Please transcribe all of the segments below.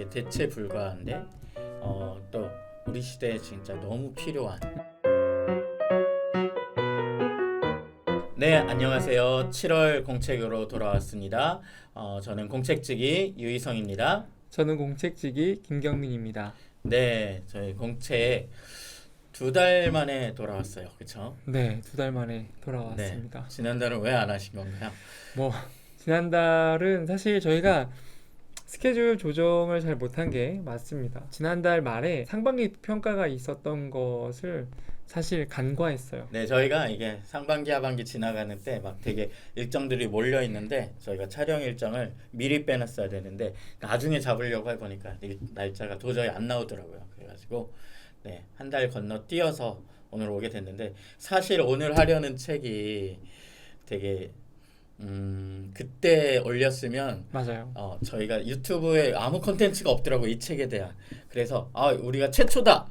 되게 대체 불가한데 또 우리 시대에 진짜 너무 필요한. 네, 안녕하세요. 7월 공책으로 돌아왔습니다. 저는 공책지기 유희성입니다. 저는 공책지기 김경민입니다. 네, 저희 공책 2달 만에 돌아왔어요. 그렇죠? 네, 2달 만에 돌아왔습니다. 네, 지난달은 왜 안 하신 건가요? 뭐 지난달은 사실 저희가 스케줄 조정을 잘 못한 게 맞습니다. 지난달 말에 상반기 평가가 있었던 것을 사실 간과했어요. 네, 저희가 이게 상반기 하반기 지나가는 때 막 되게 일정들이 몰려 있는데 저희가 촬영 일정을 미리 빼놨어야 되는데 나중에 잡으려고 해보니까 이 날짜가 도저히 안 나오더라고요. 그래가지고 네, 한 달 건너뛰어서 오늘 오게 됐는데 사실 오늘 하려는 책이 되게 그때 올렸으면 맞아요. 저희가 유튜브에 아무 콘텐츠가 없더라고 이 책에 대한. 그래서 우리가 최초다.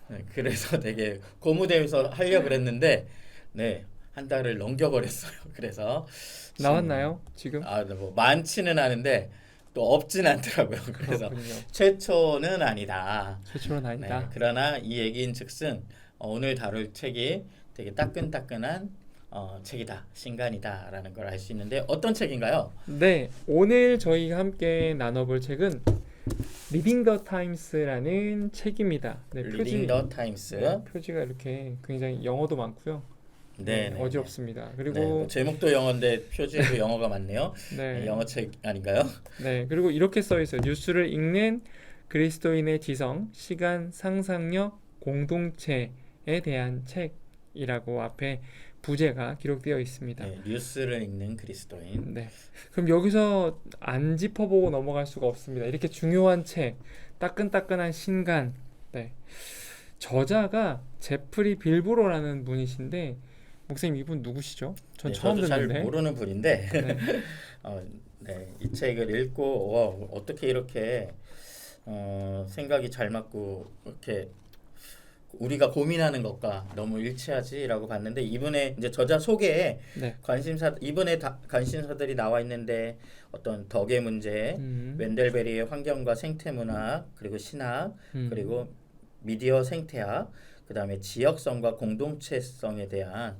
네, 그래서 되게 고무되면서 하려고 그랬는데 네, 한 달을 넘겨버렸어요. 그래서 나왔나요? 지금? 뭐 많지는 않은데 또 없진 않더라고요. 그래서 그렇군요. 최초는 아니다. 최초는 네, 아니다. 그러나 이 얘기인즉슨 오늘 다룰 책이 되게 따끈따끈한 책이다, 신간이다라는 걸 알 수 있는데 어떤 책인가요? 네, 오늘 저희가 함께 나눠볼 책은 리딩 더 타임스라는 책입니다. 네, 리딩 더 타임스. 네, 표지가 이렇게 굉장히 영어도 많고요. 네, 네, 어지럽습니다. 네, 그리고 뭐 제목도 영어인데 표지에도 영어가 많네요. 네, 영어 책 아닌가요? 네, 그리고 이렇게 써 있어요. 뉴스를 읽는 그리스도인의 지성, 시간, 상상력, 공동체에 대한 책이라고 앞에 부제가 기록되어 있습니다. 네, 뉴스를 읽는 그리스도인. 네, 그럼 여기서 안 짚어보고 넘어갈 수가 없습니다. 이렇게 중요한 책, 따끈따끈한 신간. 네, 저자가 제프리 빌브로라는 분이신데, 목사님 이분 누구시죠? 전 네, 처음 저도 잘 듣는데. 모르는 분인데 네, 네, 이 책을 읽고 어떻게 이렇게 생각이 잘 맞고 이렇게 우리가 고민하는 것과 너무 일치하지라고 봤는데 이분의 이제 저자 소개에 네, 이분의 관심사들이 나와 있는데 어떤 덕의 문제, 웬델베리의 환경과 생태문학, 그리고 신학, 그리고 미디어 생태학, 그다음에 지역성과 공동체성에 대한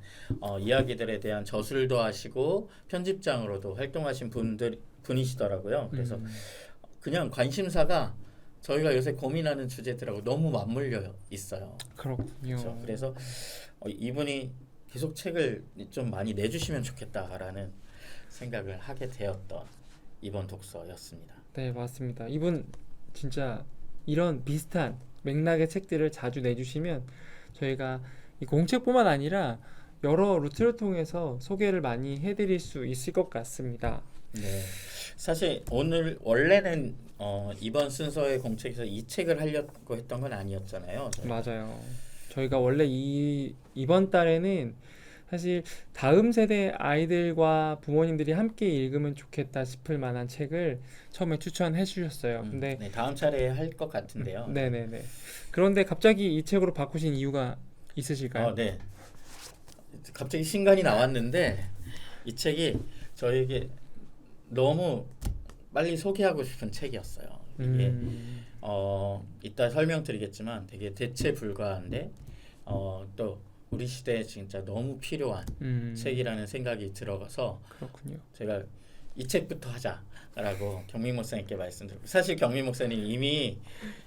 이야기들에 대한 저술도 하시고 편집장으로도 활동하신 분이시더라고요. 그래서 그냥 관심사가 저희가 요새 고민하는 주제들하고 너무 맞물려 있어요. 그렇군요. 그렇죠? 그래서 이분이 계속 책을 좀 많이 내주시면 좋겠다라는 생각을 하게 되었던 이번 독서였습니다. 네, 맞습니다. 이분 진짜 이런 비슷한 맥락의 책들을 자주 내주시면 저희가 이 공책뿐만 아니라 여러 루트를 통해서 소개를 많이 해드릴 수 있을 것 같습니다. 네, 사실 오늘 원래는 이번 순서의 공책에서 이 책을 하려고 했던 건 아니었잖아요. 저희가. 맞아요. 저희가 원래 이번 달에는 사실 다음 세대 아이들과 부모님들이 함께 읽으면 좋겠다 싶을 만한 책을 처음에 추천해 주셨어요. 근데 네, 다음 차례에 할 것 같은데요. 네네네. 그런데 갑자기 이 책으로 바꾸신 이유가 있으실까요? 네. 갑자기 신간이 나왔는데 이 책이 저에게 너무 빨리 소개하고 싶은 책이었어요. 이게 이따 설명드리겠지만 되게 대체 불가한데 또 우리 시대에 진짜 너무 필요한 책이라는 생각이 들어서 그렇군요. 제가 이 책부터 하자라고 경민 목사님께 말씀드렸고 사실 경민 목사님 이미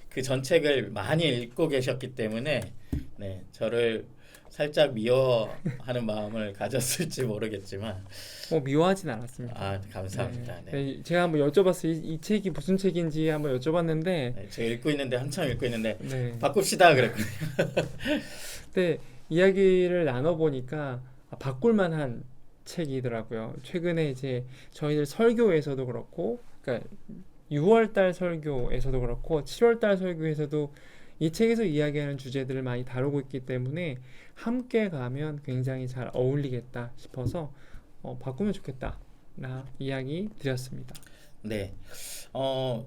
그 전 책을 많이 읽고 계셨기 때문에 네, 저를 살짝 미워하는 마음을 가졌을지 모르겠지만 미워하진 않았습니다. 감사합니다. 네. 네, 제가 한번 여쭤봤어요. 이 책이 무슨 책인지 한번 여쭤봤는데 네, 제가 읽고 있는데 한참 읽고 있는데 네. 바꿉시다 그랬거든요. 네, 이야기를 나눠보니까 바꿀 만한 책이더라고요. 최근에 이제 저희들 설교에서도 그렇고, 그러니까 6월달 설교에서도 그렇고 7월달 설교에서도 이 책에서 이야기하는 주제들을 많이 다루고 있기 때문에 함께 가면 굉장히 잘 어울리겠다 싶어서 바꾸면 좋겠다 나 이야기 드렸습니다. 네,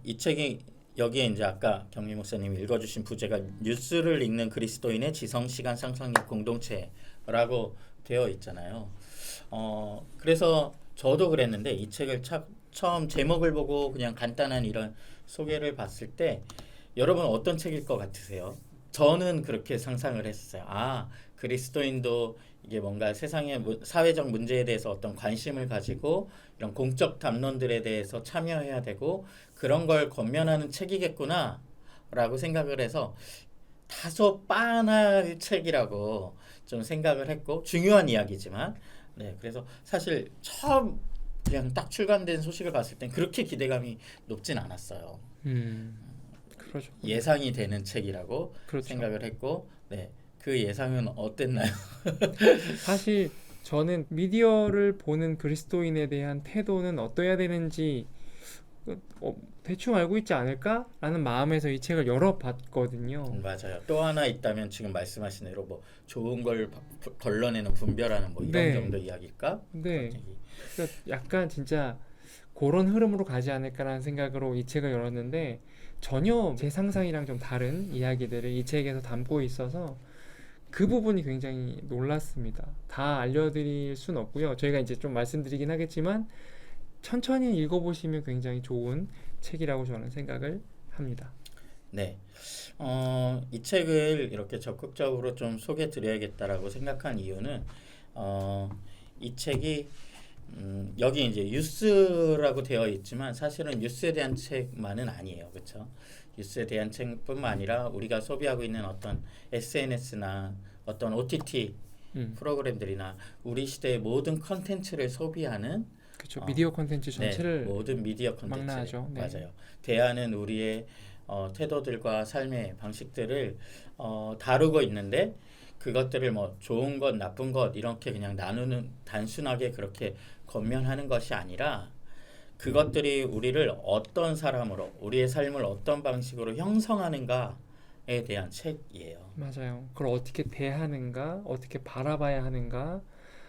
이 책이 여기에 이제 아까 경민 목사님이 읽어주신 부제가 뉴스를 읽는 그리스도인의 지성, 시간, 상상력 공동체라고 되어 있잖아요. 그래서 저도 그랬는데 이 책을 처음 제목을 보고 그냥 간단한 이런 소개를 봤을 때 여러분 어떤 책일 것 같으세요? 저는 그렇게 상상을 했어요. 아, 그리스도인도 이게 뭔가 세상의 사회적 문제에 대해서 어떤 관심을 가지고 이런 공적 담론들에 대해서 참여해야 되고 그런 걸 권면하는 책이겠구나 라고 생각을 해서 다소 빤할 책이라고 좀 생각을 했고 중요한 이야기지만 네, 그래서 사실 처음 그냥 딱 출간된 소식을 봤을 땐 그렇게 기대감이 높진 않았어요. 그러죠. 예상이 되는 책이라고 그렇죠. 생각을 했고, 네, 그 예상은 어땠나요? 사실 저는 미디어를 보는 그리스도인에 대한 태도는 어떠해야 되는지 대충 알고 있지 않을까라는 마음에서 이 책을 열어봤거든요. 맞아요. 또 하나 있다면 지금 말씀하신 대로 뭐 좋은 걸 걸러내는 분별하는 뭐 이런 네. 정도 이야기일까? 네. 갑자기. 그래서 약간 진짜 그런 흐름으로 가지 않을까라는 생각으로 이 책을 열었는데 전혀 제 상상이랑 좀 다른 이야기들을 이 책에서 담고 있어서 그 부분이 굉장히 놀랐습니다. 다 알려드릴 순 없고요. 저희가 이제 좀 말씀드리긴 하겠지만 천천히 읽어보시면 굉장히 좋은 책이라고 저는 생각을 합니다. 네. 이 책을 이렇게 적극적으로 좀 소개해 드려야겠다라고 생각한 이유는 이 책이 여기 이제 뉴스라고 되어 있지만 사실은 뉴스에 대한 책만은 아니에요. 그렇죠? 뉴스에 대한 책뿐만 아니라 우리가 소비하고 있는 어떤 SNS나 어떤 OTT 프로그램들이나 우리 시대의 모든 컨텐츠를 소비하는 그렇죠. 미디어 콘텐츠 네, 전체를 모든 미디어 컨텐츠 망라하죠. 네. 맞아요. 대하는 우리의 태도들과 삶의 방식들을 다루고 있는데 그것들을 뭐 좋은 것, 나쁜 것 이렇게 그냥 나누는 단순하게 그렇게 권면하는 것이 아니라 그것들이 우리를 어떤 사람으로 우리의 삶을 어떤 방식으로 형성하는가에 대한 책이에요. 맞아요. 그걸 어떻게 대하는가, 어떻게 바라봐야 하는가,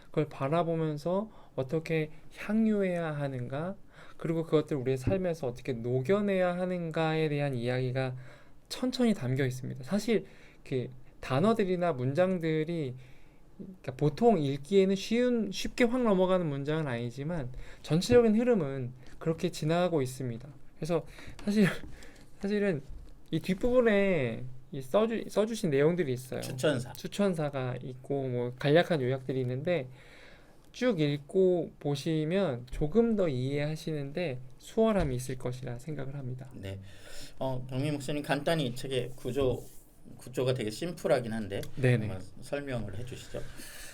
그걸 바라보면서 어떻게 향유해야 하는가, 그리고 그것들 우리의 삶에서 어떻게 녹여내야 하는가에 대한 이야기가 천천히 담겨 있습니다. 사실 그 단어들이나 문장들이 그러니까 보통 읽기에는 쉽게 확 넘어가는 문장은 아니지만 전체적인 흐름은 그렇게 지나가고 있습니다. 그래서 사실은 이 뒷부분에 써주신 내용들이 있어요. 추천사가 있고 뭐 간략한 요약들이 있는데 쭉 읽고 보시면 조금 더 이해하시는데 수월함이 있을 것이라 생각을 합니다. 네. 병민 목사님 간단히 이 책의 구조가 되게 심플하긴 한데 네네. 한번 설명을 해주시죠.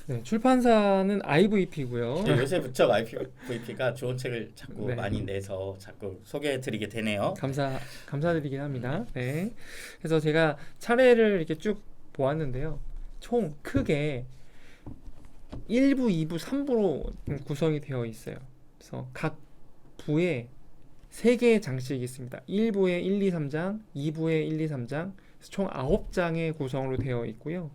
네, 출판사는 IVP고요. 요새 부쩍 IPVP가 좋은 책을 자꾸 네. 많이 내서 자꾸 소개해드리게 되네요. 감사드리긴 합니다. 네. 그래서 제가 차례를 이렇게 쭉 보았는데요. 총 크게 1부, 2부, 3부로 구성이 되어 있어요. 그래서 각 부에 3개의 장식이 있습니다. 1부에 1, 2, 3장, 2부에 1, 2, 3장, 총 9장의 구성으로 되어 있고요.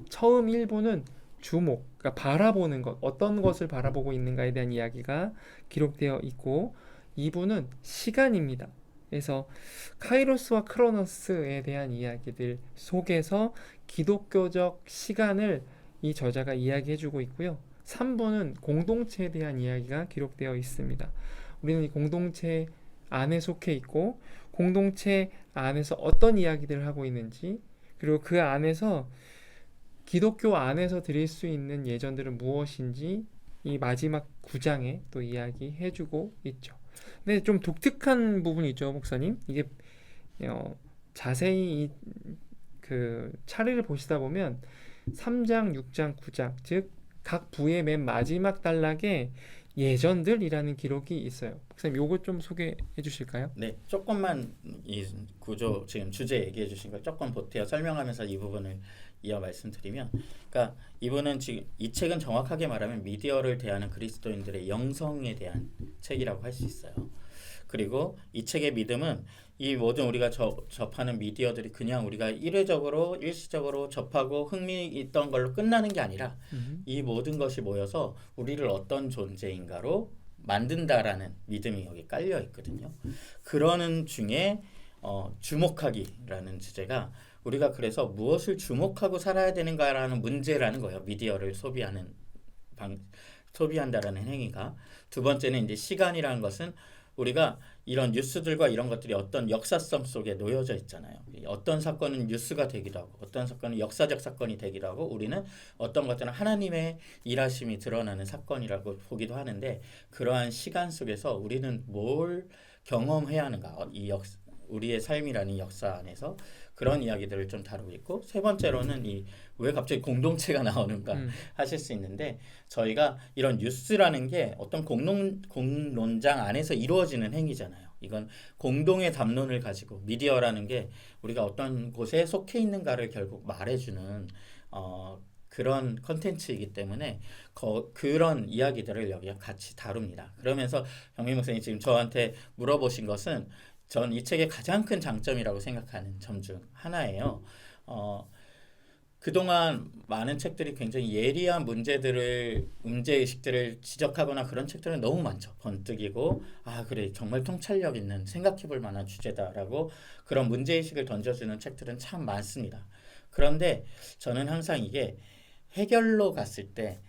처음 1부는 주목, 그러니까 바라보는 것, 어떤 것을 바라보고 있는가에 대한 이야기가 기록되어 있고 2부는 시간입니다. 그래서 카이로스와 크로노스에 대한 이야기들 속에서 기독교적 시간을 이 저자가 이야기해주고 있고요. 3부는 공동체에 대한 이야기가 기록되어 있습니다. 우리는 이 공동체 안에 속해 있고 공동체 안에서 어떤 이야기들을 하고 있는지 그리고 그 안에서 기독교 안에서 드릴 수 있는 예전들은 무엇인지 이 마지막 9장에 또 이야기해주고 있죠. 근데 좀 독특한 부분이 있죠, 목사님. 이게 자세히 그 차례를 보시다 보면 3장, 6장, 9장 즉 각 부의 맨 마지막 단락에 예전들이라는 기록이 있어요. 목사님 요거 좀 소개해 주실까요? 네, 조금만 이 구조 지금 주제 얘기해 주신 걸 조금 보태어 설명하면서 이 부분을 이어 말씀드리면, 그러니까 이분은 지금 이 책은 정확하게 말하면 미디어를 대하는 그리스도인들의 영성에 대한 책이라고 할 수 있어요. 그리고 이 책의 믿음은 이 모든 우리가 접하는 미디어들이 그냥 우리가 일시적으로 접하고 흥미 있던 걸로 끝나는 게 아니라 이 모든 것이 모여서 우리를 어떤 존재인가로 만든다라는 믿음이 여기 깔려 있거든요. 그러는 중에 주목하기라는 주제가 우리가 그래서 무엇을 주목하고 살아야 되는가라는 문제라는 거예요. 미디어를 소비한다라는 행위가. 두 번째는 이제 시간이라는 것은 우리가 이런 뉴스들과 이런 것들이 어떤 역사성 속에 놓여져 있잖아요. 어떤 사건은 뉴스가 되기도 하고 어떤 사건은 역사적 사건이 되기도 하고 우리는 어떤 것들은 하나님의 일하심이 드러나는 사건이라고 보기도 하는데 그러한 시간 속에서 우리는 뭘 경험해야 하는가 우리의 삶이라는 역사 안에서 그런 이야기들을 좀 다루고 있고 세 번째로는 이 왜 갑자기 공동체가 나오는가 하실 수 있는데 저희가 이런 뉴스라는 게 어떤 공론장 안에서 이루어지는 행위잖아요. 이건 공동의 담론을 가지고 미디어라는 게 우리가 어떤 곳에 속해 있는가를 결국 말해주는 그런 컨텐츠이기 때문에 그런 이야기들을 여기 같이 다룹니다. 그러면서 경민 목사님 지금 저한테 물어보신 것은 전 이 책의 가장 큰 장점이라고 생각하는 점 중 하나예요. 그동안 많은 책들이 굉장히 예리한 문제의식들을 지적하거나 그런 책들은 너무 많죠. 번뜩이고 그래 정말 통찰력 있는 생각해볼 만한 주제다라고 그런 문제의식을 던져주는 책들은 참 많습니다. 그런데 저는 항상 이게 해결로 갔을 때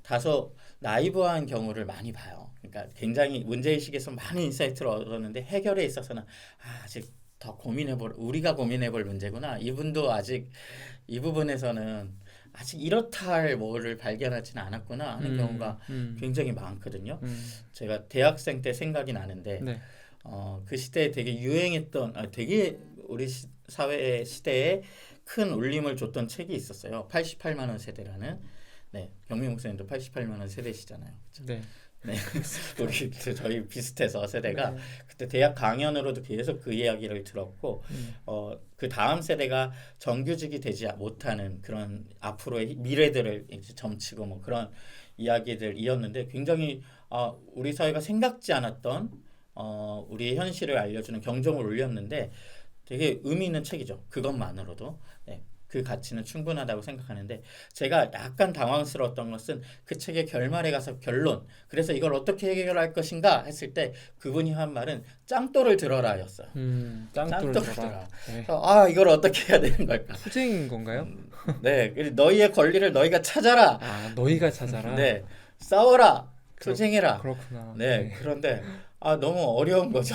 다소 나이브한 경우를 많이 봐요. 그러니까 굉장히 문제의식에서 많은 인사이트를 얻었는데 해결에 있어서는 아직 더 우리가 고민해볼 문제구나. 이분도 아직 이 부분에서는 아직 이렇다 할 뭐를 발견하지는 않았구나 하는 경우가 굉장히 많거든요. 제가 대학생 때 생각이 나는데 네. 그 시대에 되게 유행했던 되게 우리 사회 시대에 큰 울림을 줬던 책이 있었어요. 88만 원 세대라는. 네, 경민 목사님도 88만 원 세대시잖아요. 그렇죠? 네. 네, 저희 비슷해서 세대가 네. 그때 대학 강연으로도 계속 그 이야기를 들었고, 그 다음 세대가 정규직이 되지 못하는 그런 앞으로의 미래들을 이제 점치고 뭐 그런 이야기들이었는데 굉장히 우리 사회가 생각지 않았던 우리의 현실을 알려주는 경종을 울렸는데 되게 의미 있는 책이죠. 그것만으로도. 네. 그 가치는 충분하다고 생각하는데 제가 약간 당황스러웠던 것은 그 책의 결말에 가서 결론 그래서 이걸 어떻게 해결할 것인가 했을 때 그분이 한 말은 짱돌을 들어라였어요. 짱돌을 들어라. 들어라. 네. 그래서 이걸 어떻게 해야 되는 걸까? 투쟁인 건가요? 네, 너희의 권리를 너희가 찾아라. 너희가 찾아라. 네, 싸워라. 투쟁해라. 그렇구나. 네, 그런데 너무 어려운 거죠.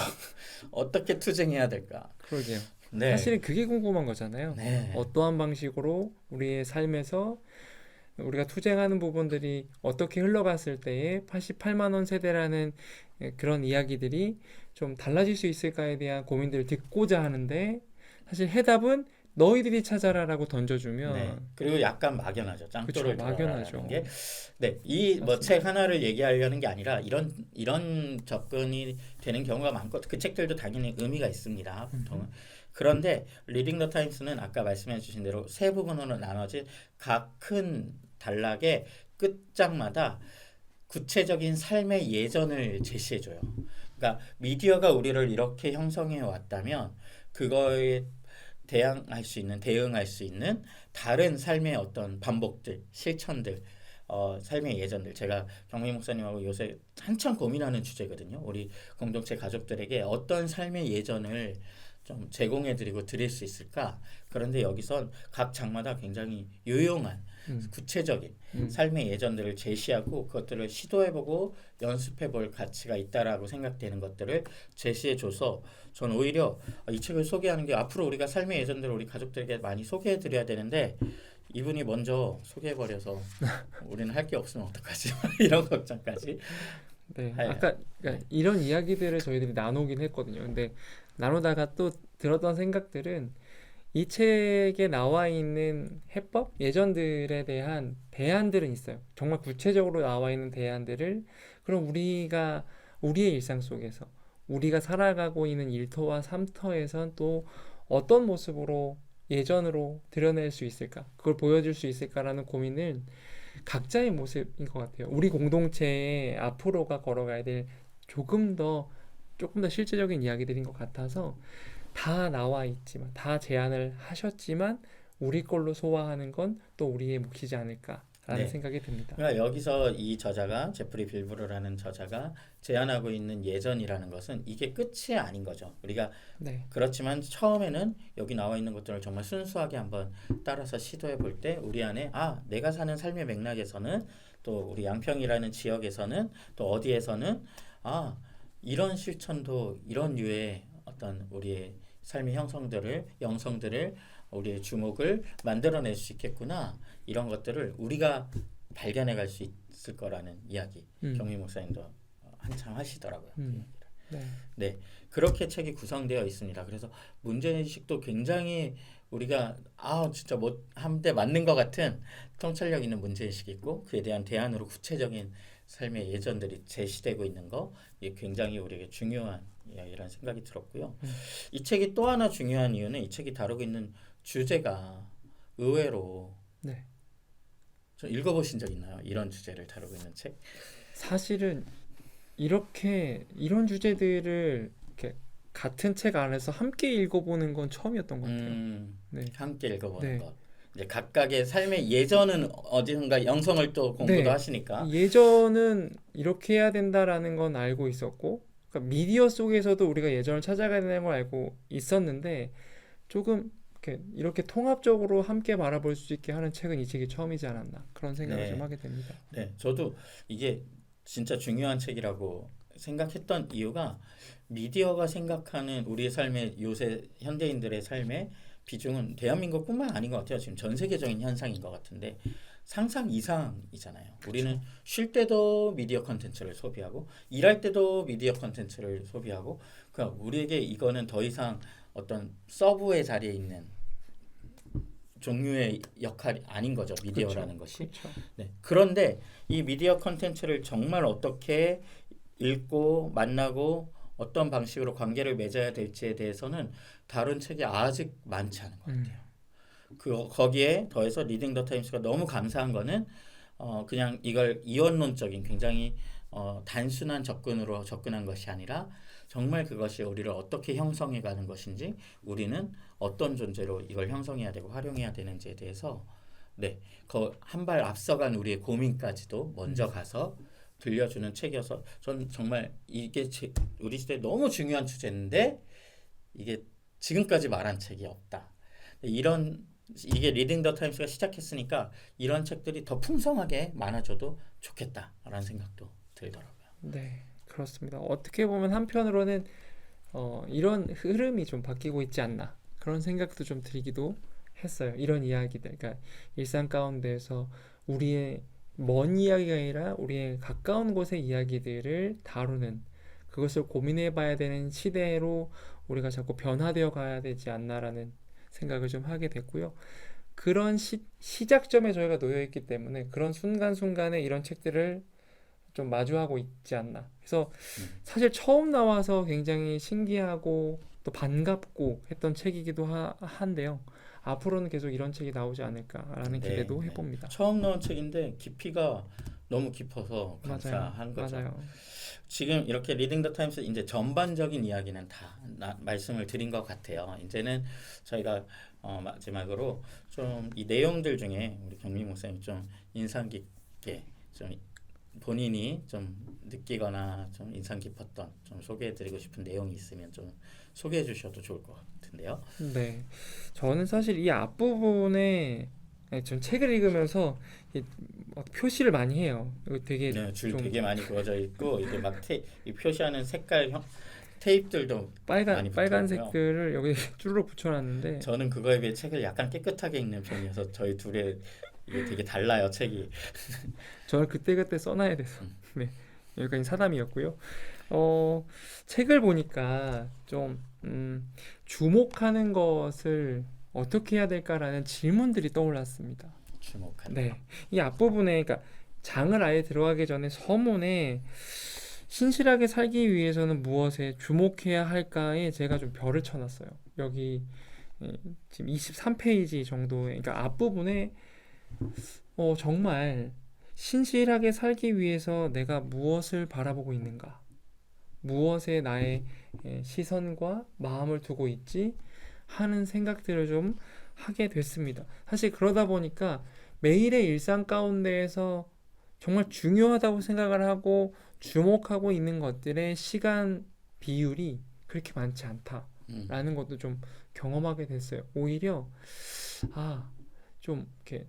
어떻게 투쟁해야 될까? 그러게요. 네. 사실은 그게 궁금한 거잖아요. 네. 어떠한 방식으로 우리의 삶에서 우리가 투쟁하는 부분들이 어떻게 흘러갔을 때에 88만 원 세대라는 그런 이야기들이 좀 달라질 수 있을까에 대한 고민들을 듣고자 하는데 사실 해답은 너희들이 찾아라라고 던져주면 네. 그리고 약간 막연하죠. 짱돌을 그쵸, 막연하죠. 게. 네, 이 뭐 책 하나를 얘기하려는 게 아니라 이런 접근이 되는 경우가 많고 그 책들도 당연히 의미가 있습니다. 보통은. 그런데 리딩 더 타임스는 아까 말씀해 주신 대로 세 부분으로 나눠진 각 큰 단락의 끝장마다 구체적인 삶의 예전을 제시해줘요. 그러니까 미디어가 우리를 이렇게 형성해 왔다면 그거에 대응할 수 있는 다른 삶의 어떤 반복들, 실천들, 삶의 예전들. 제가 경민 목사님하고 요새 한참 고민하는 주제거든요. 우리 공동체 가족들에게 어떤 삶의 예전을 좀 제공해드리고 드릴 수 있을까? 그런데 여기선 각 장마다 굉장히 유용한 구체적인 삶의 예전들을 제시하고 그것들을 시도해보고 연습해볼 가치가 있다라고 생각되는 것들을 제시해줘서 전 오히려 이 책을 소개하는 게 앞으로 우리가 삶의 예전들을 우리 가족들에게 많이 소개해드려야 되는데 이분이 먼저 소개해버려서 우리는 할 게 없으면 어떡하지? 이런 걱정까지. 네, 해요. 아까 그러니까 이런 이야기들을 저희들이 나누긴 했거든요. 근데 나누다가 또 들었던 생각들은 이 책에 나와 있는 해법, 예전들에 대한 대안들은 있어요. 정말 구체적으로 나와 있는 대안들을 그럼 우리가 우리의 일상 속에서 우리가 살아가고 있는 일터와 삶터에선 또 어떤 모습으로 예전으로 드러낼 수 있을까? 그걸 보여줄 수 있을까라는 고민을 각자의 모습인 것 같아요. 우리 공동체의 앞으로가 걸어가야 될 조금 더 실제적인 이야기들인 것 같아서 다 나와 있지만 다 제안을 하셨지만 우리 걸로 소화하는 건 또 우리의 몫이지 않을까라는 네. 생각이 듭니다. 그러니까 여기서 이 저자가 제프리 빌브로라는 저자가 제안하고 있는 예전이라는 것은 이게 끝이 아닌 거죠. 우리가 네. 그렇지만 처음에는 여기 나와 있는 것들을 정말 순수하게 한번 따라서 시도해 볼 때 우리 안에 내가 사는 삶의 맥락에서는 또 우리 양평이라는 지역에서는 또 어디에서는 이런 실천도 이런 류의 어떤 우리의 삶의 영성들을 우리의 주목을 만들어낼 수 있겠구나. 이런 것들을 우리가 발견해 갈 수 있을 거라는 이야기. 경미 목사님도 한참 하시더라고요. 그 얘기를. 네. 네, 그렇게 책이 구성되어 있습니다. 그래서 문제인식도 굉장히 우리가 진짜 뭐 한때 맞는 것 같은 통찰력 있는 문제인식이 있고 그에 대한 대안으로 구체적인 삶의 예전들이 제시되고 있는 거 이게 굉장히 우리에게 중요한 이야기라는 생각이 들었고요. 이 책이 또 하나 중요한 이유는 이 책이 다루고 있는 주제가 의외로 네. 좀 읽어보신 적 있나요? 이런 주제를 다루고 있는 책? 사실은 이런 주제들을 이렇게 같은 책 안에서 함께 읽어보는 건 처음이었던 것 같아요. 네. 함께 읽어보는 네. 것. 이제 각각의 삶의 예전은 어디선가 영성을 또 공부도 네. 하시니까. 예전은 이렇게 해야 된다라는 건 알고 있었고, 그러니까 미디어 속에서도 우리가 예전을 찾아가야 되는 걸 알고 있었는데, 조금 이렇게 통합적으로 함께 바라볼 수 있게 하는 책은 이 책이 처음이지 않았나 그런 생각을 네. 좀 하게 됩니다. 네, 저도 이게 진짜 중요한 책이라고 생각했던 이유가 미디어가 생각하는 우리의 삶의 요새 현대인들의 삶의 비중은 대한민국뿐만 아닌 것 같아요. 지금 전 세계적인 현상인 것 같은데 상상 이상이잖아요. 우리는 쉴 때도 미디어 컨텐츠를 소비하고 일할 때도 미디어 컨텐츠를 소비하고 그러니까 우리에게 이거는 더 이상 어떤 서브의 자리에 있는 종류의 역할이 아닌 거죠. 미디어라는 것이. 그렇죠. 네. 그런데 이 미디어 컨텐츠를 정말 어떻게 읽고 만나고 어떤 방식으로 관계를 맺어야 될지에 대해서는 다룬 책이 아직 많지 않은 것 같아요. 거기에 더해서 리딩 더 타임스가 너무 감사한 거는 그냥 이걸 이원론적인 굉장히 단순한 접근으로 접근한 것이 아니라 정말 그것이 우리를 어떻게 형성해 가는 것인지 우리는 어떤 존재로 이걸 형성해야 되고 활용해야 되는지에 대해서 네, 한 발 앞서간 우리의 고민까지도 먼저 가서 들려주는 책이어서 전 정말 이게 우리 시대에 너무 중요한 주제인데 이게 지금까지 말한 책이 없다. 이게 리딩 더 타임스가 시작했으니까 이런 책들이 더 풍성하게 많아져도 좋겠다라는 생각도 들더라고요. 네, 그렇습니다. 어떻게 보면 한편으로는 이런 흐름이 좀 바뀌고 있지 않나 그런 생각도 좀 들기도 했어요. 이런 이야기들, 그러니까 일상 가운데에서 우리의 먼 이야기가 아니라 우리의 가까운 곳의 이야기들을 다루는 그것을 고민해봐야 되는 시대로 우리가 자꾸 변화되어 가야 되지 않나라는 생각을 좀 하게 됐고요. 그런 시작점에 저희가 놓여 있기 때문에 그런 순간순간에 이런 책들을 좀 마주하고 있지 않나. 그래서 사실 처음 나와서 굉장히 신기하고 또 반갑고 했던 책이기도 한데요. 앞으로는 계속 이런 책이 나오지 않을까라는 네, 기대도 네. 해봅니다. 처음 나온 책인데 깊이가 너무 깊어서 감사한 거죠. 맞아요. 지금 이렇게 리딩 더 타임스 이제 전반적인 이야기는 다 말씀을 드린 것 같아요. 이제는 저희가 마지막으로 좀 이 내용들 중에 우리 경미 목사님 좀 인상 깊게 좀 본인이 좀 느끼거나 좀 인상 깊었던 좀 소개해드리고 싶은 내용이 있으면 좀 소개해 주셔도 좋을 것 같은데요. 네, 저는 사실 이 앞부분에 전 책을 읽으면서 막 표시를 많이 해요. 이거 되게 네, 줄 좀 되게 많이 그어져 있고 이게 막 이 표시하는 색깔 테이프들도 많이 빨간색들을 여기 쭈르륵 붙여놨는데 저는 그거에 비해 책을 약간 깨끗하게 읽는 편이어서 저희 둘의 이게 되게 달라요 책이. 저는 그때그때 써놔야 돼서 네, 여기까지 사담이었고요. 책을 보니까 좀 주목하는 것을 어떻게 해야 될까라는 질문들이 떠올랐습니다. 주목하는 네, 거. 이 앞부분에 그러니까 장을 아예 들어가기 전에 서문에 신실하게 살기 위해서는 무엇에 주목해야 할까에 제가 좀 별을 쳐놨어요. 여기 지금 23페이지 정도의 그러니까 앞부분에 정말 신실하게 살기 위해서 내가 무엇을 바라보고 있는가? 무엇에 나의 시선과 마음을 두고 있지? 하는 생각들을 좀 하게 됐습니다. 사실 그러다 보니까 매일의 일상 가운데에서 정말 중요하다고 생각을 하고 주목하고 있는 것들의 시간 비율이 그렇게 많지 않다라는 것도 좀 경험하게 됐어요. 오히려 좀 이렇게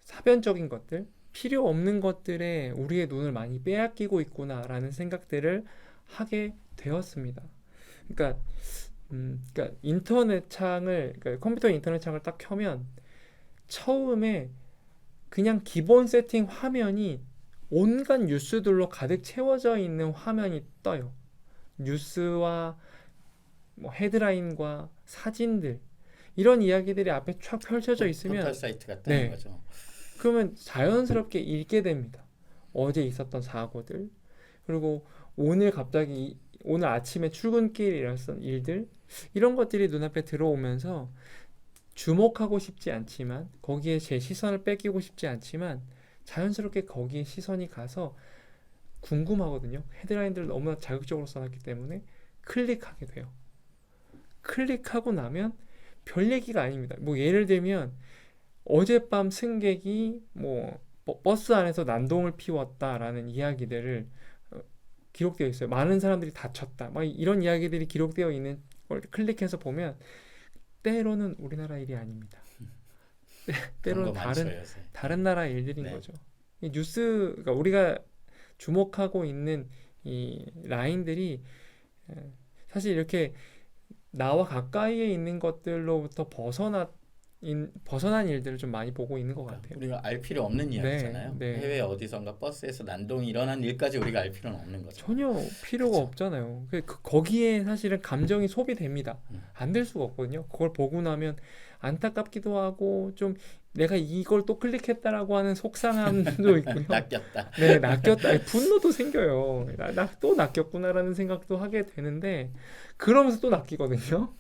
사변적인 것들, 필요 없는 것들에 우리의 눈을 많이 빼앗기고 있구나라는 생각들을 하게 되었습니다. 그러니까, 그러니까 인터넷 창을, 그러니까 컴퓨터 인터넷 창을 딱 켜면 처음에 그냥 기본 세팅 화면이 온갖 뉴스들로 가득 채워져 있는 화면이 떠요. 뉴스와 뭐 헤드라인과 사진들 이런 이야기들이 앞에 쫙 펼쳐져 있으면 포털 사이트 같다는 네. 거죠. 그러면 자연스럽게 읽게 됩니다. 어제 있었던 사고들 그리고 오늘 갑자기 오늘 아침에 출근길에 일어났던 일들 이런 것들이 눈앞에 들어오면서 주목하고 싶지 않지만 거기에 제 시선을 뺏기고 싶지 않지만 자연스럽게 거기에 시선이 가서 궁금하거든요. 헤드라인들을 너무나 자극적으로 써놨기 때문에 클릭하게 돼요. 클릭하고 나면 별 얘기가 아닙니다. 뭐 예를 들면 어젯밤 승객이 뭐 버스 안에서 난동을 피웠다라는 이야기들을 기록되어 있어요. 많은 사람들이 다쳤다. 막 이런 이야기들이 기록되어 있는 걸 클릭해서 보면 때로는 우리나라 일이 아닙니다. 때로는 그런 거 많죠, 요새. 다른 나라 일들인 네. 거죠. 이 뉴스, 그러니까 우리가 주목하고 있는 이 라인들이 사실 이렇게 나와 가까이에 있는 것들로부터 벗어난 일들을 좀 많이 보고 있는 것 같아요. 우리가 알 필요 없는 이야기잖아요. 네. 해외 어디선가 버스에서 난동이 일어난 일까지 우리가 알 필요는 없는 거죠. 전혀 필요가 그쵸. 없잖아요. 거기에 사실은 감정이 소비됩니다. 음. 안 될 수가 없거든요. 그걸 보고 나면 안타깝기도 하고 좀 내가 이걸 또 클릭했다라고 하는 속상함도 있고요. 낚였다. 네, 낚였다. 아니, 분노도 생겨요. 또 낚였구나라는 생각도 하게 되는데 그러면서 또 낚이거든요.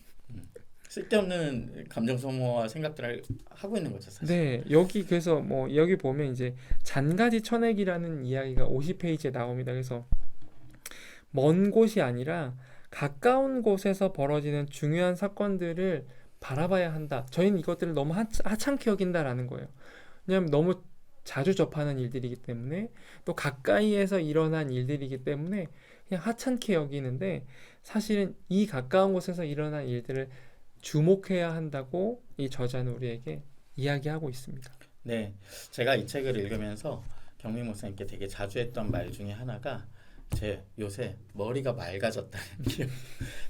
쓸데없는 감정 소모와 생각들을 하고 있는 거죠, 사실. 네, 여기 그래서 뭐 여기 보면 이제 잔가지 천액이라는 이야기가 50페이지에 나옵니다. 그래서 먼 곳이 아니라 가까운 곳에서 벌어지는 중요한 사건들을 바라봐야 한다. 저희는 이것들을 너무 하찮게 여긴다라는 거예요. 왜냐하면 너무 자주 접하는 일들이기 때문에 또 가까이에서 일어난 일들이기 때문에 그냥 하찮게 여기는데 사실은 이 가까운 곳에서 일어난 일들을 주목해야 한다고 이 저자는 우리에게 이야기하고 있습니다. 네, 제가 이 책을 읽으면서 경민 목사님께 되게 자주 했던 말 중에 하나가 제 요새 머리가 맑아졌다는 게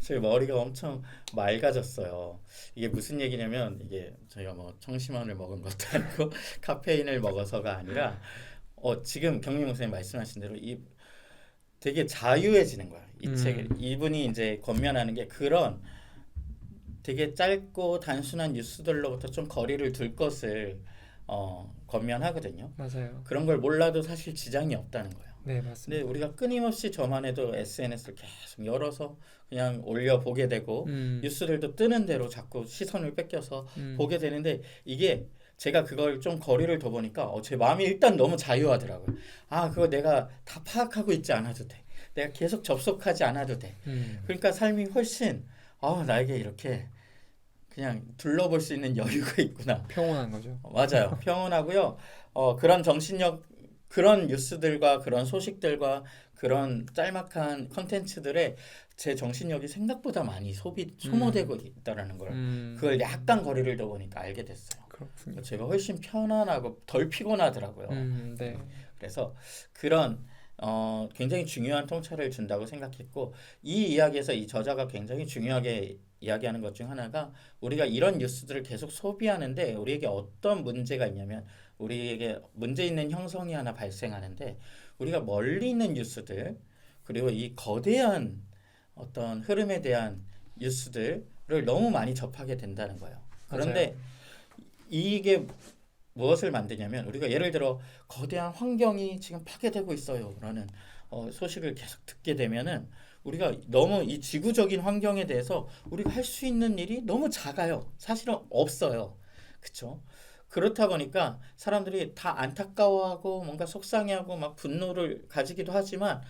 제 머리가 엄청 맑아졌어요. 이게 무슨 얘기냐면 이게 저희가 뭐 청심환을 먹은 것도 아니고 카페인을 먹어서가 아니라 지금 경민 목사님 말씀하신 대로 이 되게 자유해지는 거야. 이 책을 이분이 이제 권면하는 게 그런 되게 짧고 단순한 뉴스들로부터 좀 거리를 둘 것을 권면하거든요. 맞아요. 그런 걸 몰라도 사실 지장이 없다는 거예요. 네, 근데 맞습니다. 우리가 끊임없이 저만 해도 SNS를 계속 열어서 그냥 올려보게 되고 뉴스들도 뜨는 대로 자꾸 시선을 뺏겨서 보게 되는데 이게 제가 그걸 좀 거리를 둬 보니까 제 마음이 일단 너무 자유하더라고요. 그거 내가 다 파악하고 있지 않아도 돼. 내가 계속 접속하지 않아도 돼. 그러니까 삶이 훨씬 나에게 이렇게 그냥 둘러볼 수 있는 여유가 있구나. 평온한 거죠. 맞아요. 평온하고요. 그런 정신력, 그런 뉴스들과 그런 소식들과 그런 짤막한 컨텐츠들에 제 정신력이 생각보다 많이 소모되고 있다라는 걸 그걸 약간 거리를 둬 보니까 알게 됐어요. 그렇군요. 제가 훨씬 편안하고 덜 피곤하더라고요. 네. 그래서 그런 굉장히 중요한 통찰을 준다고 생각했고 이 이야기에서 이 저자가 굉장히 중요하게 이야기하는 것 중 하나가 우리가 이런 뉴스들을 계속 소비하는데 우리에게 어떤 문제가 있냐면 우리에게 문제 있는 형성이 하나 발생하는데 우리가 멀리 있는 뉴스들 그리고 이 거대한 어떤 흐름에 대한 뉴스들을 너무 많이 접하게 된다는 거예요. 그런데 이게 무엇을 만드냐면 우리가 예를 들어 거대한 환경이 지금 파괴되고 있어요 라는 소식을 계속 듣게 되면은 우리가 너무 이 지구적인 환경에 대해서 우리가 할 수 있는 일이 너무 작아요. 사실은 없어요. 그렇죠? 그렇다 보니까 사람들이 다 안타까워하고 뭔가 속상해하고 막 분노를 가지기도 하지만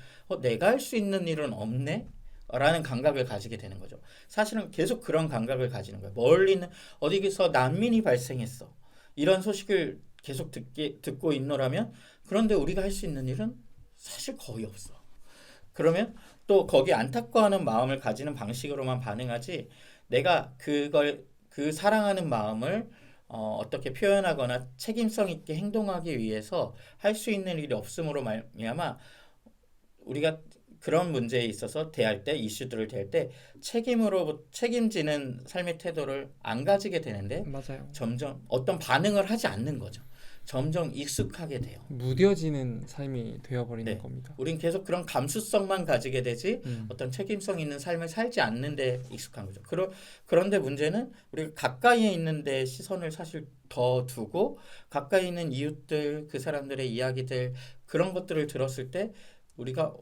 내가 할 수 있는 일은 없네? 라는 감각을 가지게 되는 거죠. 사실은 계속 그런 감각을 가지는 거예요. 멀리 있는 어디서 난민이 발생했어. 이런 소식을 계속 듣고 있노라면 그런데 우리가 할 수 있는 일은 사실 거의 없어. 그러면 또 거기 안타까워하는 마음을 가지는 방식으로만 반응하지 내가 그 사랑하는 마음을 어떻게 표현하거나 책임성 있게 행동하기 위해서 할 수 있는 일이 없음으로 말미암아 우리가 그런 문제에 있어서 대할 때 이슈들을 대할 때 책임지는 삶의 태도를 안 가지게 되는데 맞아요. 점점 어떤 반응을 하지 않는 거죠. 점점 익숙하게 돼요. 무뎌지는 삶이 되어버리는 네. 겁니다. 우린 계속 그런 감수성만 가지게 되지 음. 어떤 책임성 있는 삶을 살지 않는데 익숙한 거죠. 그런데 문제는 우리가 가까이에 있는데 시선을 사실 더 두고 가까이 있는 이웃들, 그 사람들의 이야기들 그런 것들을 들었을 때 우리가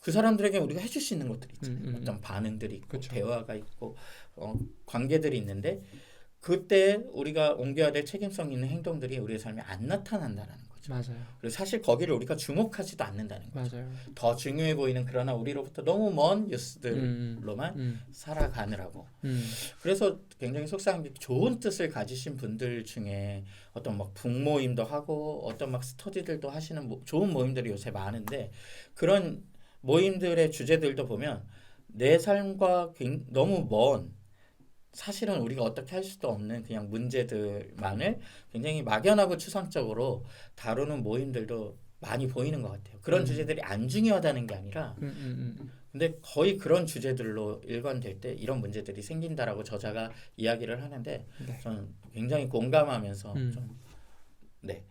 그 사람들에게 우리가 해줄 수 있는 것들이 있잖아요. 어떤 반응들이 있고 그쵸. 대화가 있고 관계들이 있는데 그때 우리가 옮겨야 될 책임성 있는 행동들이 우리의 삶에 안 나타난다는 거죠. 맞아요. 그리고 사실 거기를 우리가 주목하지도 않는다는 거죠. 맞아요. 더 중요해 보이는 그러나 우리로부터 너무 먼 음. 뉴스들로만 살아가느라고. 음. 그래서 굉장히 속상한 게 좋은 뜻을 가지신 분들 중에 어떤 막 북모임도 하고 어떤 막 스터디들도 하시는 좋은 모임들이 요새 많은데 그런 모임들의 주제들도 보면 내 삶과 너무 먼 사실은 우리가 어떻게 할 수도 없는 그냥 문제들만을 굉장히 막연하고 추상적으로 다루는 모임들도 많이 보이는 것 같아요. 그런 주제들이 안 중요하다는 게 아니라 근데 거의 그런 주제들로 일관될 때 이런 문제들이 생긴다라고 저자가 이야기를 하는데 네. 저는 굉장히 공감하면서 음. 좀 네,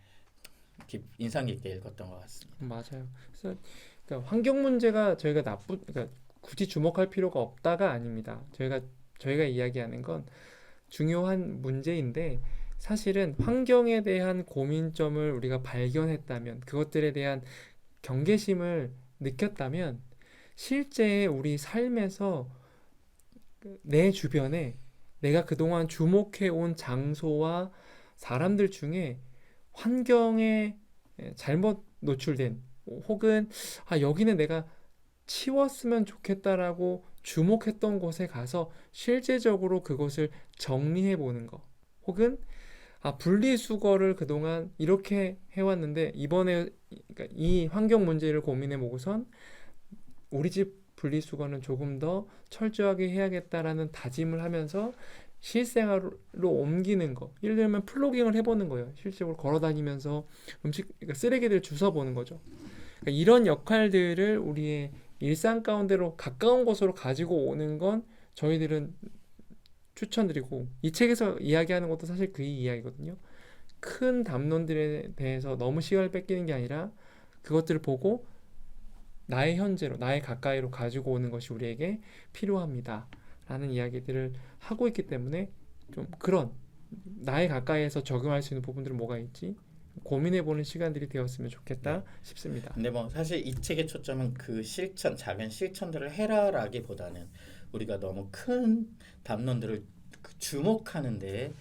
인상 깊게 읽었던 것 같습니다. 맞아요. 그래서 그러니까 환경 문제가 그러니까 굳이 주목할 필요가 없다가 아닙니다. 저희가 이야기하는 건 중요한 문제인데 사실은 환경에 대한 고민점을 우리가 발견했다면 그것들에 대한 경계심을 느꼈다면 실제 우리 삶에서 내 주변에 내가 그동안 주목해온 장소와 사람들 중에 환경에 잘못 노출된 혹은 여기는 내가 치웠으면 좋겠다라고 주목했던 곳에 가서 실제적으로 그것을 정리해 보는 거 혹은 분리수거를 그동안 이렇게 해왔는데 이번에 그러니까 이 환경 문제를 고민해 보고선 우리 집 분리수거는 조금 더 철저하게 해야겠다라는 다짐을 하면서 실생활로 옮기는 거. 예를 들면 플로깅을 해보는 거예요. 실제로 걸어다니면서 그러니까 쓰레기들 주워보는 거죠. 그러니까 이런 역할들을 우리의 일상 가운데로 가까운 곳으로 가지고 오는 건 저희들은 추천드리고 이 책에서 이야기하는 것도 사실 그 이야기거든요. 큰 담론들에 대해서 너무 시간을 뺏기는 게 아니라 그것들을 보고 나의 현재로, 나의 가까이로 가지고 오는 것이 우리에게 필요합니다. 라는 이야기들을 하고 있기 때문에 좀 그런 나의 가까이에서 적용할 수 있는 부분들은 뭐가 있지? 고민해보는 시간들이 되었으면 좋겠다 싶습니다. 근데 뭐 사실 이 책의 초점은 그 작은 실천들을 해라라기보다는 우리가 너무 큰 담론들을 주목하는데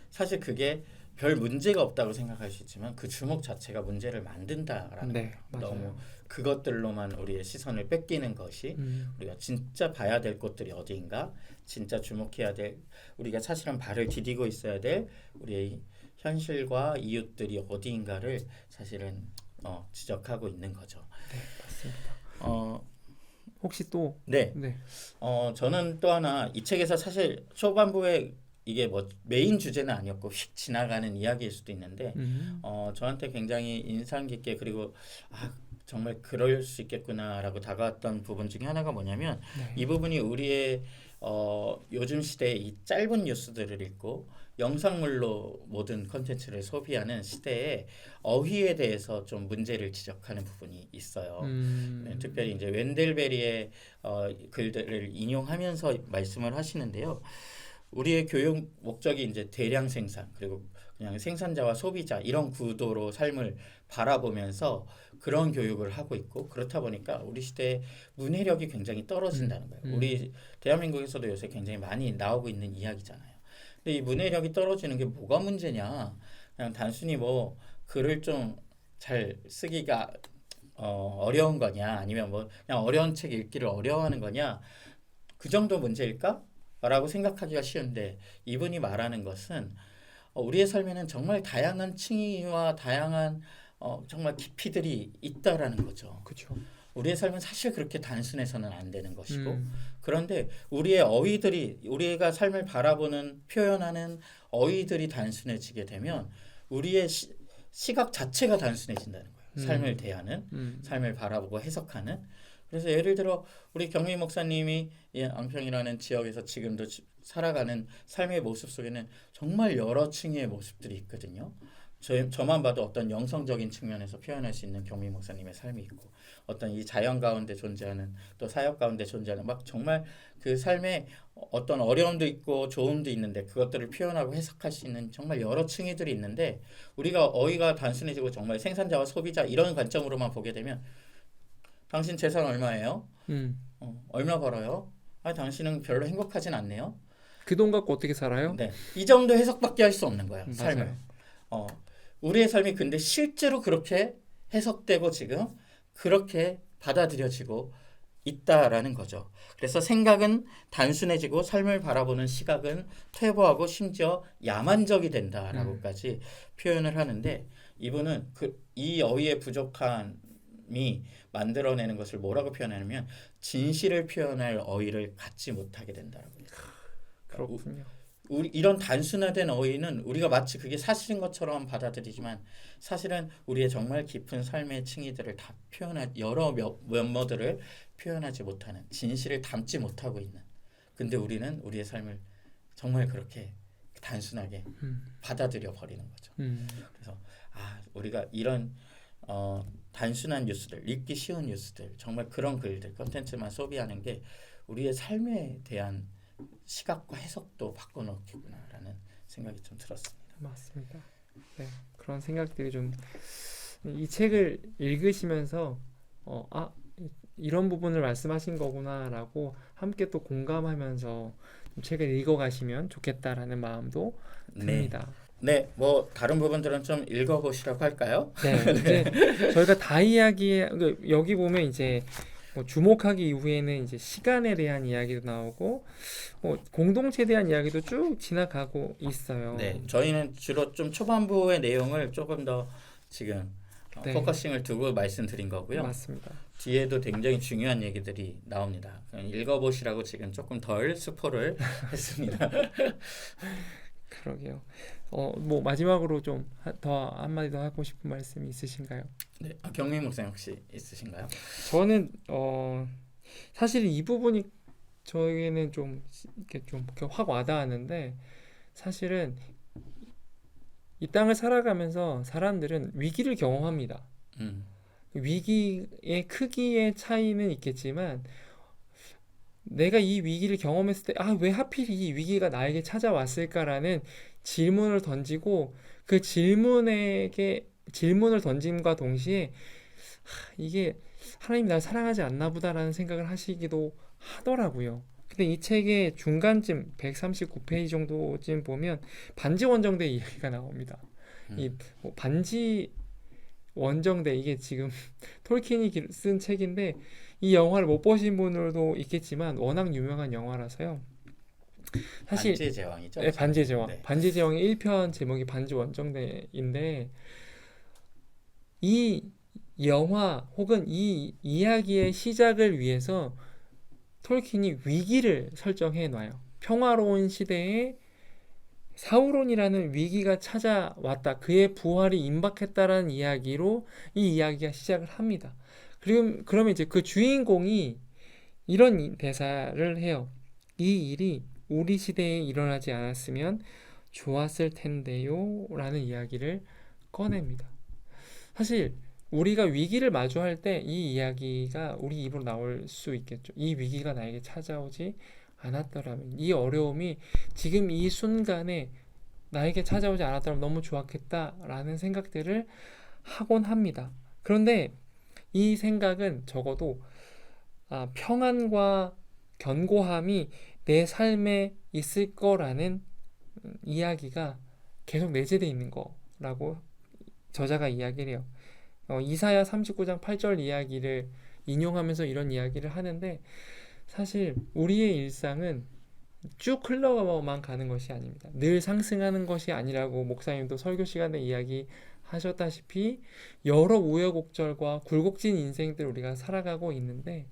사실 그게 별 문제가 없다고 생각할 수 있지만 그 주목 자체가 문제를 만든다라는 네, 거예요. 맞아요. 너무 그것들로만 우리의 시선을 뺏기는 것이 우리가 진짜 봐야 될 곳들이 어디인가, 진짜 주목해야 될 우리가 사실은 발을 디디고 있어야 될 우리의 현실과 이웃들이 어디인가를 사실은 지적하고 있는 거죠. 네, 맞습니다. 혹시 또 네. 네. 저는 또 하나 이 책에서 사실 초반부에 이게 뭐 메인 주제는 아니었고 휙 지나가는 이야기일 수도 있는데 저한테 굉장히 인상 깊게 그리고 정말 그럴 수 있겠구나라고 다가왔던 부분 중에 하나가 뭐냐면 네. 이 부분이 우리의 요즘 시대의 이 짧은 뉴스들을 읽고 영상물로 모든 컨텐츠를 소비하는 시대에 어휘에 대해서 좀 문제를 지적하는 부분이 있어요. 네, 특별히 이제 웬델베리의 글들을 인용하면서 말씀을 하시는데요. 우리의 교육 목적이 이제 대량 생산 그리고 그냥 생산자와 소비자 이런 구도로 삶을 바라보면서 그런 교육을 하고 있고 그렇다 보니까 우리 시대의 문해력이 굉장히 떨어진다는 거예요. 우리 대한민국에서도 요새 굉장히 많이 나오고 있는 이야기잖아요. 근데 이 문해력이 떨어지는 게 뭐가 문제냐? 그냥 단순히 뭐 글을 좀 잘 쓰기가 어려운 거냐? 아니면 뭐 그냥 어려운 책 읽기를 어려워하는 거냐? 그 정도 문제일까? 라고 생각하기가 쉬운데 이분이 말하는 것은 우리의 삶에는 정말 다양한 층위와 다양한 정말 깊이들이 있다라는 거죠. 그렇죠. 우리의 삶은 사실 그렇게 단순해서는 안 되는 것이고 음, 그런데 우리의 어휘들이 우리가 삶을 바라보는 표현하는 어휘들이 단순해지게 되면 우리의 시각 자체가 단순해진다는 거예요. 삶을 대하는 삶을 바라보고 해석하는 그래서 예를 들어 우리 경미 목사님이 이 앙평이라는 지역에서 지금도 살아가는 삶의 모습 속에는 정말 여러 층의 모습들이 있거든요. 저만 봐도 어떤 영성적인 측면에서 표현할 수 있는 경미 목사님의 삶이 있고 어떤 이 자연 가운데 존재하는 또 사역 가운데 존재하는 막 정말 그 삶에 어떤 어려움도 있고 좋음도 있는데 그것들을 표현하고 해석할 수 있는 정말 여러 층이들이 있는데 우리가 어휘가 단순해지고 정말 생산자와 소비자 이런 관점으로만 보게 되면 당신 재산 얼마예요? 음. 얼마 벌어요? 아, 당신은 별로 행복하진 않네요. 그 돈 갖고 어떻게 살아요? 네, 이 정도 해석밖에 할 수 없는 거예요. 삶을. 맞아요. 어, 우리의 삶이 근데 실제로 그렇게 해석되고 지금 그렇게 받아들여지고 있다라는 거죠. 그래서 생각은 단순해지고 삶을 바라보는 시각은 퇴보하고 심지어 야만적이 된다라고까지 표현을 하는데 이분은 이 어휘의 부족함이 만들어내는 것을 뭐라고 표현하냐면 진실을 표현할 어휘를 갖지 못하게 된다라고 해요. 그렇군요. 우리 이런 단순화된 어휘는 우리가 마치 그게 사실인 것처럼 받아들이지만 사실은 우리의 정말 깊은 삶의 층위들을 다 표현할 여러 면모들을 표현하지 못하는 진실을 담지 못하고 있는 근데 우리는 우리의 삶을 정말 그렇게 단순하게 받아들여 버리는 거죠. 그래서 우리가 이런 단순한 뉴스들 읽기 쉬운 뉴스들 정말 그런 글들 컨텐츠만 소비하는 게 우리의 삶에 대한 시각과 해석도 바꿔놓겠구나라는 생각이 좀 들었습니다. 맞습니다. 네, 그런 생각들이 좀 이 책을 읽으시면서 이런 부분을 말씀하신 거구나라고 함께 또 공감하면서 좀 책을 읽어가시면 좋겠다라는 마음도 듭니다. 네, 뭐 다른 부분들은 좀 읽어보시라고 할까요? 네, 이제 저희가 다 여기 보면 이제 뭐 주목하기 이후에는 이제 시간에 대한 이야기도 나오고 뭐 공동체에 대한 이야기도 쭉 지나가고 있어요. 네, 저희는 주로 좀 초반부의 내용을 조금 더 지금 네. 포커싱을 두고 말씀드린 거고요. 맞습니다. 뒤에도 굉장히 중요한 얘기들이 나옵니다. 읽어보시라고 지금 조금 덜 스포를 했습니다. 그러게요. 뭐 마지막으로 좀 더 한마디 더 하고 싶은 말씀이 있으신가요? 네, 경민 목사님 혹시 있으신가요? 저는 사실 이 부분이 저에게는 좀 이렇게 확 와닿았는데 사실은 이 땅을 살아가면서 사람들은 위기를 경험합니다. 위기의 크기의 차이는 있겠지만 내가 이 위기를 경험했을 때 왜 하필 이 위기가 나에게 찾아왔을까라는 질문을 던지고 그 질문을 던짐과 동시에 이게 하나님이 날 사랑하지 않나 보다라는 생각을 하시기도 하더라고요. 근데 이 책의 중간쯤 139페이지 정도쯤 보면 반지 원정대 이야기가 나옵니다. 이 반지 원정대 이게 지금 톨킨이 쓴 책인데 이 영화를 못 보신 분들도 있겠지만 워낙 유명한 영화라서요. 사실 반지의 제왕이죠? 네, 반지의 제왕. 네. 반지의 제왕의 1편 제목이 반지 원정대인데 이 영화 혹은 이 이야기의 시작을 위해서 톨킨이 위기를 설정해 놔요. 평화로운 시대에 사우론이라는 위기가 찾아왔다. 그의 부활이 임박했다라는 이야기로 이 이야기가 시작을 합니다. 그러면 이제 그 주인공이 이런 대사를 해요. 이 일이 우리 시대에 일어나지 않았으면 좋았을 텐데요 라는 이야기를 꺼냅니다. 사실 우리가 위기를 마주할 때 이 이야기가 우리 입으로 나올 수 있겠죠. 이 위기가 나에게 찾아오지 않았더라면, 이 어려움이 지금 이 순간에 나에게 찾아오지 않았더라면 너무 좋았겠다라는 생각들을 하곤 합니다. 그런데 이 생각은 적어도 평안과 견고함이 내 삶에 있을 거라는 이야기가 계속 내재되어 있는 거라고 저자가 이야기를 해요. 이사야 39장 8절 이야기를 인용하면서 이런 이야기를 하는데 사실 우리의 일상은 쭉 흘러만 가는 것이 아닙니다. 늘 상승하는 것이 아니라고 목사님도 설교 시간에 이야기하시고 하셨다시피 여러 우여곡절과 굴곡진 인생들 우리가 살아가고 있는데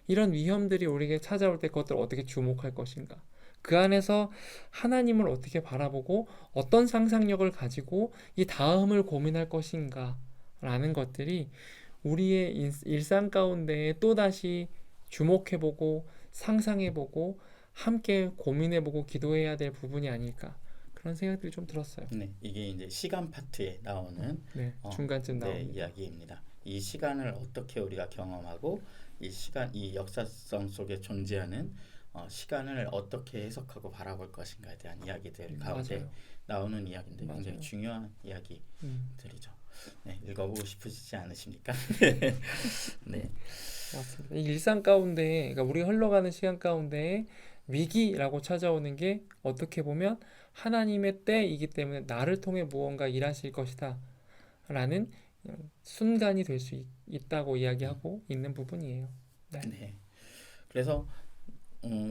이런 위험들이 우리에게 찾아올 때 그것들을 어떻게 주목할 것인가? 그 안에서 하나님을 어떻게 바라보고 어떤 상상력을 가지고 이 다음을 고민할 것인가? 라는 것들이 우리의 일상 가운데 또다시 주목해보고 상상해보고 함께 고민해보고 기도해야 될 부분이 아닐까 그런 생각들이 좀 들었어요. 네, 이게 이제 시간 파트에 나오는 네, 중간쯤 네, 나옵니다. 이야기입니다. 이 시간을 어떻게 우리가 경험하고 이 시간, 이 역사성 속에 존재하는 시간을 어떻게 해석하고 바라볼 것인가에 대한 이야기들 가운데 맞아요. 나오는 이야기인데 굉장히 맞아요. 중요한 이야기들이죠. 네, 읽어보고 싶으시지 않으십니까? 네, 맞습니다. 이 일상 가운데, 그러니까 우리가 흘러가는 시간 가운데 위기라고 찾아오는 게 어떻게 보면 하나님의 때이기 때문에 나를 통해 무언가 일하실 것이다 라는 순간이 될 수 있다고 이야기하고 있는 부분이에요. 네. 네. 그래서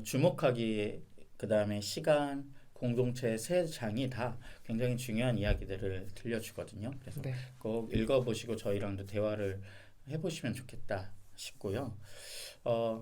주목하기에 그 다음에 시간, 공동체 세 장이 다 굉장히 중요한 이야기들을 들려주거든요. 그래서 네. 꼭 읽어보시고 저희랑도 대화를 해보시면 좋겠다 싶고요.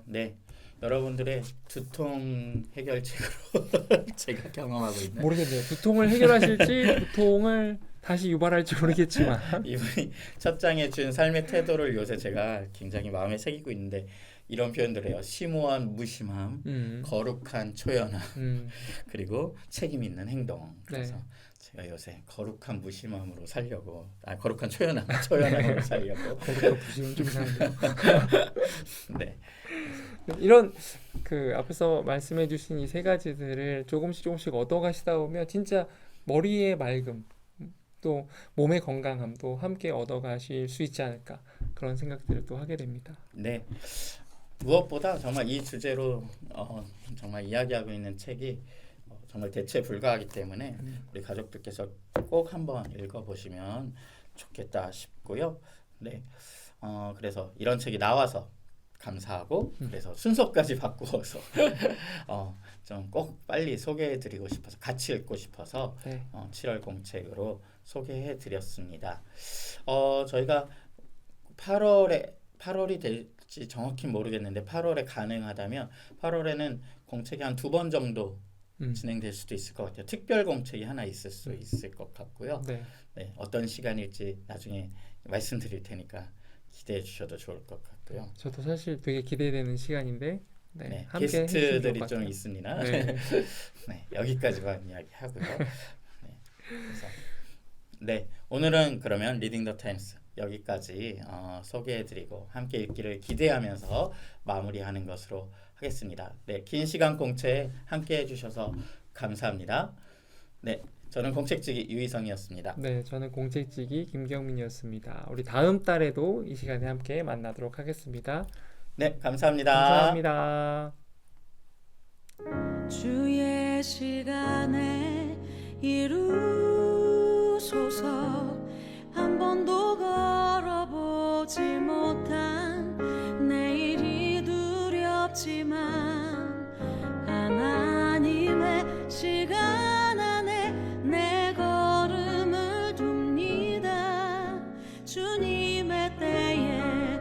네. 여러분들의 두통 해결책으로 제가 경험하고 있는 모르겠네요. 두통을 해결하실지 두통을 다시 유발할지 모르겠지만 이분이 첫 장에 준 삶의 태도를 요새 제가 굉장히 마음에 새기고 있는데 이런 표현들 해요. 심오한 무심함, 거룩한 초연함, 그리고 책임 있는 행동. 그래서 네. 제가 요새 거룩한 무심함으로 살려고, 거룩한 초연함으로 살려고. 거기서 부심은 좀 이상한데요. 네, 이런 그 앞에서 말씀해주신 이 세 가지들을 조금씩 얻어가시다 보면 진짜 머리의 맑음 또 몸의 건강함도 함께 얻어가실 수 있지 않을까 그런 생각들을 또 하게 됩니다. 네. 무엇보다 정말 이 주제로 정말 이야기하고 있는 책이 정말 대체 불가하기 때문에 우리 가족들께서 꼭 한번 읽어보시면 좋겠다 싶고요. 네, 그래서 이런 책이 나와서 감사하고 그래서 순서까지 바꾸어서 좀 꼭 빨리 소개해드리고 싶어서 같이 읽고 싶어서 네. 7월 공책으로 소개해드렸습니다. 저희가 8월이 될지 정확히 모르겠는데 8월에 가능하다면 8월에는 공책이 한 2번 정도 진행될 수도 있을 것 같아요. 특별 공책이 하나 있을 수 있을 것 같고요. 네. 네, 어떤 시간일지 나중에 말씀드릴 테니까 기대해 주셔도 좋을 것 같고요. 저도 사실 되게 기대되는 시간인데 네, 네, 함께 해주시면 좋을 게스트들이 것 좀 같아요. 있습니다. 네. 네, 여기까지만 이야기하고요. 네, 그래서 네, 오늘은 그러면 리딩 더 타임스 여기까지 소개해드리고 함께 읽기를 기대하면서 마무리하는 것으로 하겠습니다. 네, 긴 시간 공채 함께 해주셔서 감사합니다. 네, 저는 공책지기 유희성이었습니다. 네, 저는 공책지기 김경민이었습니다. 우리 다음 달에도 이 시간에 함께 만나도록 하겠습니다. 네, 감사합니다. 감사합니다. 주의 시간에 이루소서. 한 번도 걸어보지 못한 내일이 두렵지만 하나님의 시간 안에 내 걸음을 둡니다. 주님의 때에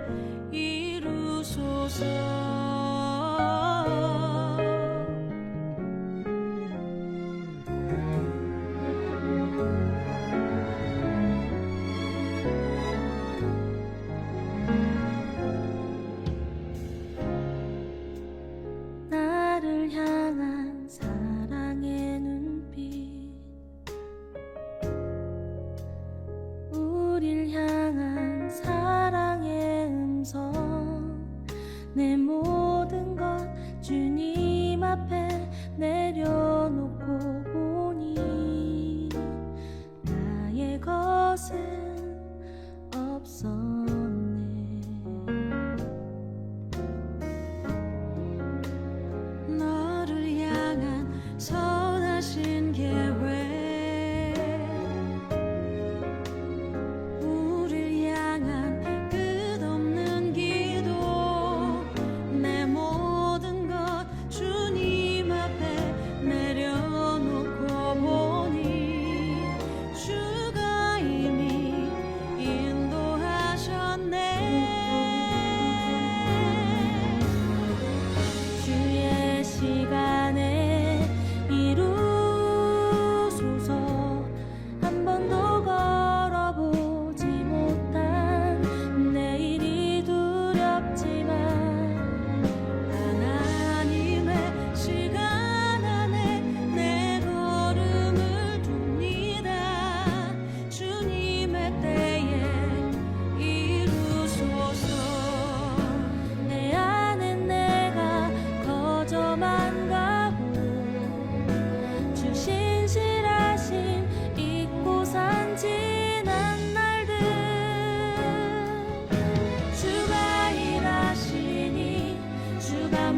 이루소서. 나를 향한 사랑의 눈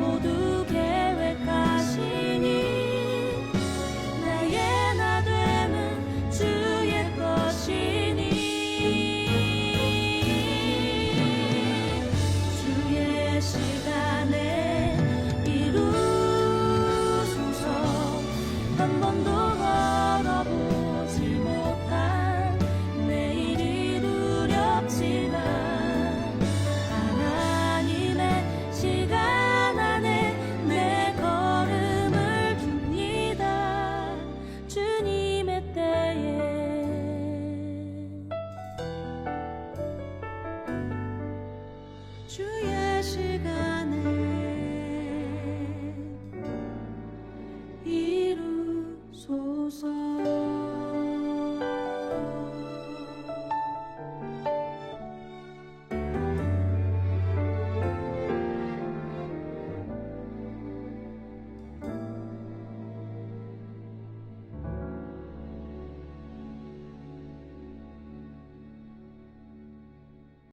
모두 계획하시니 나의 나 됨은 주의 것이니 주의 시간에 이루소서 한 번도 걸어보지 못한 내일이 두렵지만 하나님의 시간 안에 내 걸음을 둡니다. 주님의 때에 주의 시간에 이루소서.